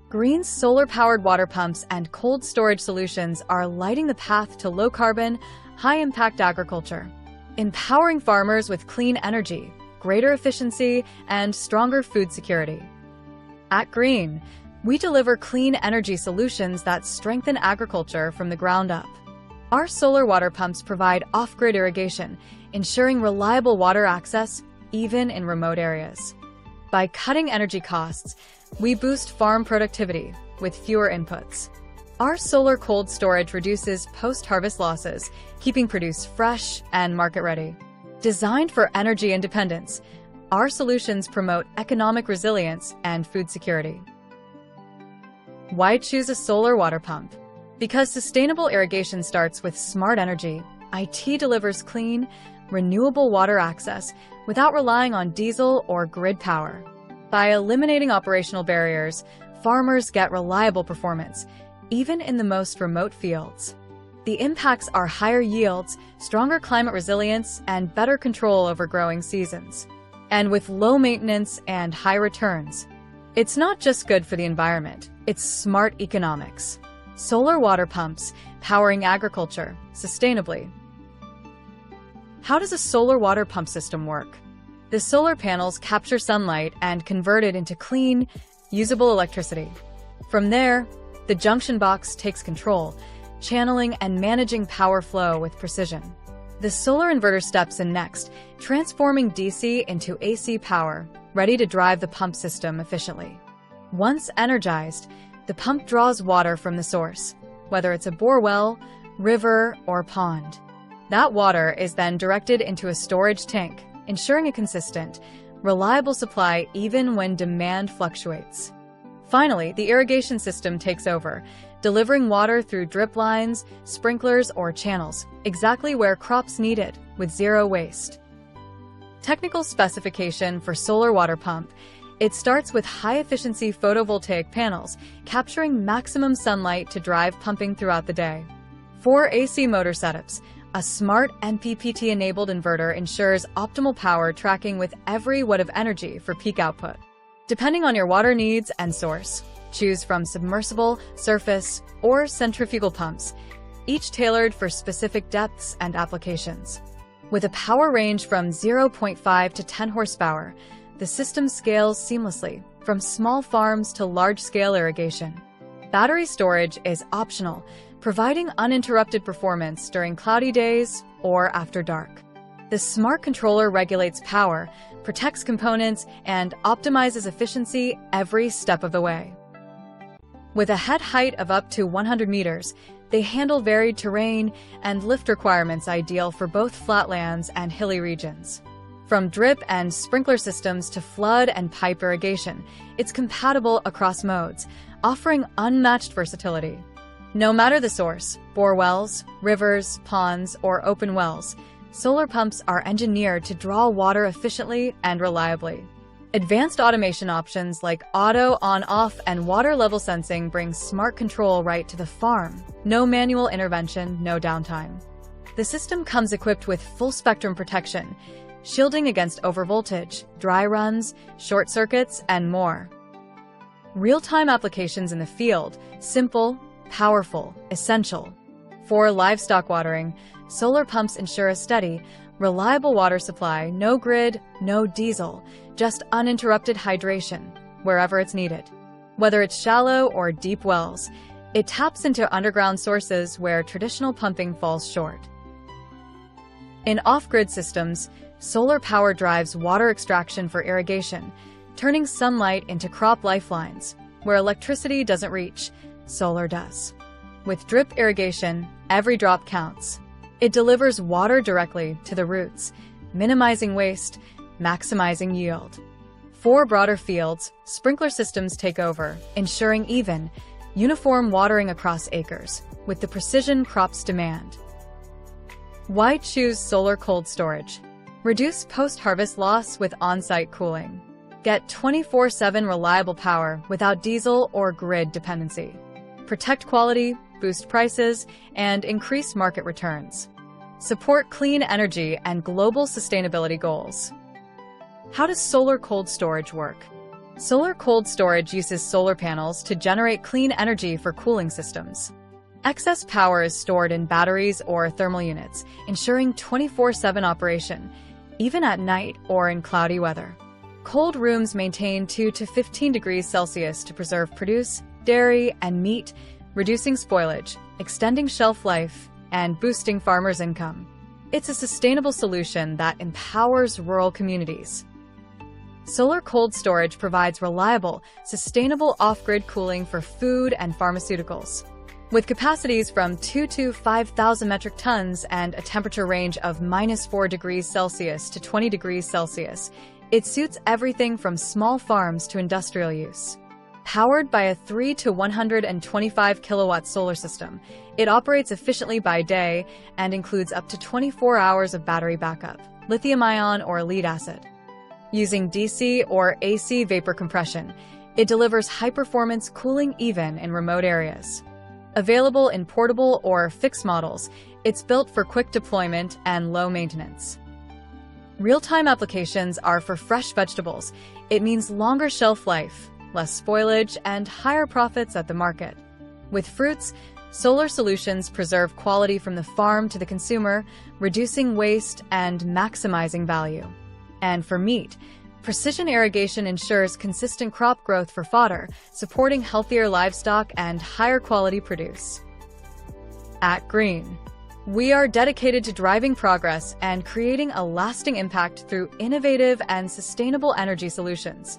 Green's solar-powered water pumps and cold storage solutions are lighting the path to low-carbon, high-impact agriculture, empowering farmers with clean energy, greater efficiency, and stronger food security. At Green, we deliver clean energy solutions that strengthen agriculture from the ground up. Our solar water pumps provide off-grid irrigation, ensuring reliable water access even in remote areas. By cutting energy costs, we boost farm productivity with fewer inputs. Our solar cold storage reduces post-harvest losses, keeping produce fresh and market-ready. Designed for energy independence, our solutions promote economic resilience and food security. Why choose a solar water pump? Because sustainable irrigation starts with smart energy, IT delivers clean, renewable water access without relying on diesel or grid power. By eliminating operational barriers, farmers get reliable performance, even in the most remote fields. The impacts are higher yields, stronger climate resilience, and better control over growing seasons. And with low maintenance and high returns, it's not just good for the environment, it's smart economics. Solar water pumps, powering agriculture sustainably. How does a solar water pump system work? The solar panels capture sunlight and convert it into clean, usable electricity. From there, the junction box takes control, channeling and managing power flow with precision. The solar inverter steps in next, transforming DC into AC power, ready to drive the pump system efficiently. Once energized, the pump draws water from the source, whether it's a bore well, river, or pond. That water is then directed into a storage tank, ensuring a consistent, reliable supply even when demand fluctuates. Finally, the irrigation system takes over, delivering water through drip lines, sprinklers, or channels, exactly where crops need it, with zero waste. Technical specification for solar water pump. It starts with high-efficiency photovoltaic panels, capturing maximum sunlight to drive pumping throughout the day. 4 AC motor setups. A smart MPPT-enabled inverter ensures optimal power tracking with every watt of energy for peak output. Depending on your water needs and source, choose from submersible, surface, or centrifugal pumps, each tailored for specific depths and applications. With a power range from 0.5 to 10 horsepower, the system scales seamlessly from small farms to large-scale irrigation. Battery storage is optional, providing uninterrupted performance during cloudy days or after dark. The smart controller regulates power, protects components, and optimizes efficiency every step of the way. With a head height of up to 100 meters, they handle varied terrain and lift requirements ideal for both flatlands and hilly regions. From drip and sprinkler systems to flood and pipe irrigation, it's compatible across modes, offering unmatched versatility. No matter the source, bore wells, rivers, ponds, or open wells, solar pumps are engineered to draw water efficiently and reliably. Advanced automation options like auto on-off and water level sensing bring smart control right to the farm. No manual intervention, no downtime. The system comes equipped with full-spectrum protection, shielding against overvoltage, dry runs, short circuits, and more. Real-time applications in the field, simple, powerful, essential. For livestock watering, solar pumps ensure a steady, reliable water supply, no grid, no diesel, just uninterrupted hydration, wherever it's needed. Whether it's shallow or deep wells, it taps into underground sources where traditional pumping falls short. In off-grid systems, solar power drives water extraction for irrigation, turning sunlight into crop lifelines. Where electricity doesn't reach, solar does. With drip irrigation, every drop counts. It delivers water directly to the roots, minimizing waste, maximizing yield. For broader fields, sprinkler systems take over, ensuring even, uniform watering across acres, with the precision crops demand. Why choose solar cold storage? Reduce post-harvest loss with on-site cooling. Get 24/7 reliable power without diesel or grid dependency. Protect quality, boost prices, and increase market returns. Support clean energy and global sustainability goals. How does solar cold storage work? Solar cold storage uses solar panels to generate clean energy for cooling systems. Excess power is stored in batteries or thermal units, ensuring 24/7 operation, even at night or in cloudy weather. Cold rooms maintain 2 to 15 degrees Celsius to preserve produce, dairy, and meat, reducing spoilage, extending shelf life, and boosting farmers' income. It's a sustainable solution that empowers rural communities. Solar cold storage provides reliable, sustainable off-grid cooling for food and pharmaceuticals. With capacities from 2 to 5,000 metric tons and a temperature range of -4 degrees Celsius to 20 degrees Celsius, it suits everything from small farms to industrial use. Powered by a 3 to 125 kilowatt solar system, it operates efficiently by day and includes up to 24 hours of battery backup, lithium-ion or lead-acid. Using DC or AC vapor compression, it delivers high-performance cooling even in remote areas. Available in portable or fixed models, it's built for quick deployment and low maintenance. Real-time applications are for fresh vegetables. It means longer shelf life, less spoilage, and higher profits at the market. With fruits, solar solutions preserve quality from the farm to the consumer, reducing waste and maximizing value. And for meat, precision irrigation ensures consistent crop growth for fodder, supporting healthier livestock and higher quality produce. At Green, we are dedicated to driving progress and creating a lasting impact through innovative and sustainable energy solutions.